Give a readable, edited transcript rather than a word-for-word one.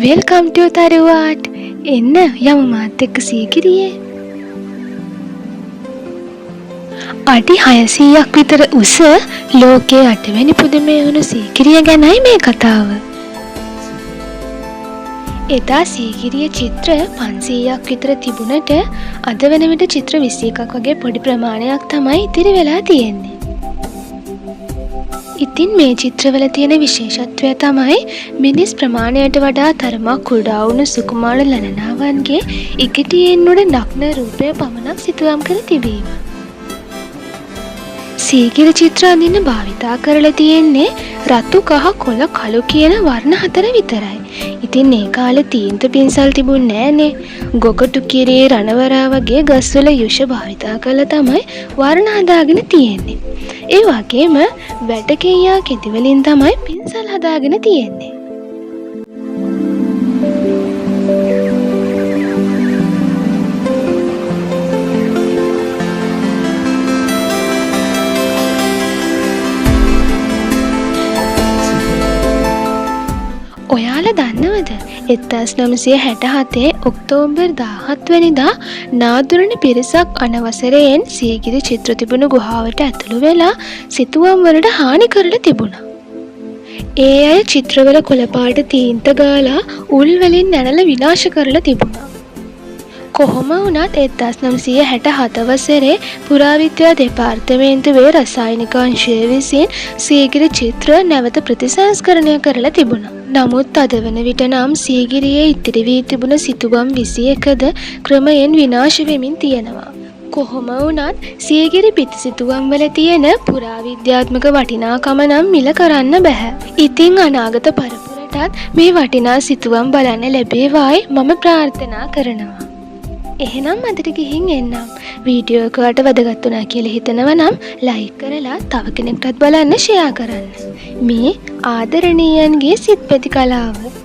Welcome ටු තරුවාට්. එන්න යමු මාත් එක්ක සීගිරියේ. අඩි 600ක් විතර උස ලෝකයේ 8 වෙනි පුදුමය වුණු සීගිරිය ගැනයි මේ කතාව. එදා සීගිරිය චිත්‍ර 500ක් විතර තිබුණට අද වෙන විට චිත්‍ර 21ක් වගේ පොඩි ප්‍රමාණයක් තමයි ඉතිරි වෙලා තියෙන්නේ. ඉතින් මේ චිත්‍රවල තියෙන විශේෂත්වය තමයි මිනිස් ප්‍රමාණයට වඩා තරමක් කුඩා වුණු සුකුමාර ලලනාවන්ගේ ඉකිටියෙන් උඩ නග්න රූපය පමණක් සිතුවම් කර තිබීම. සීගිරි චිත්‍ර අඳින්න භාවිතා කරලා තියෙන්නේ රතු කහ කොළ කළු කියන වර්ණ 4 විතරයි. ඉතින් ඒ කාලේ තීන්ත පින්සල් තිබුණේ නෑනේ. ගොකටු කිරේ රණවරා වගේ ගස්වල යුෂ භාවිතා කරලා තමයි වර්ණ හදාගෙන තියෙන්නේ. ඒ වගේම වැටකෙයියා කෙටි වලින් තමයි පින්සල් හදාගෙන තියෙන්නේ. ඔයාලා දන්නවද 1967 ඔක්තෝබර් 17 වෙනිදා නාදුරණ පිරිසක් අනවසරයෙන් සීගිරි චිත්‍ර තිබුණු ගුහාවට ඇතුළු වෙලා සිතුවම් වලට හානි කරලා තිබුණා. ඒ අය චිත්‍රවල කොළපාට තීන්ත ගාලා උල් වලින් නැනලා විනාශ කරලා තිබුණා. කොහොම වුණත් 1967 වසරේ පුරාවිද්‍යා දෙපාර්තමේන්තුවේ රසායනික අංශය විසින් සීගිරි චිත්‍ර නැවත ප්‍රතිසංස්කරණය කරලා තිබුණා. නමුත් අද වන විට නම් සීගිරියේ ඉතිරි වී තිබුණ සිතුවම් 21ද ක්‍රමයෙන් විනාශ වෙමින් තියෙනවා. කොහොම වුණත් සීගිරි පිටි සිතුවම් වල තියෙන පුරාවිද්‍යාත්මක වටිනාකම නම් මිල කරන්න බෑ. ඉතින් අනාගත පරපුරටත් මේ වටිනා සිතුවම් බලන්න ලැබේවායි මම ප්‍රාර්ථනා කරනවා. එහෙනම් අදට ගිහින් එන්නම්. වීඩියෝ එක ඔයාලට වැදගත් වුණා කියලා හිතනවා නම් ලයික් කරලා තව කෙනෙක්ටත් බලන්න ෂෙයා කරන්න. මේ ආදරණීයන්ගේ සිත්පෙති කලාව.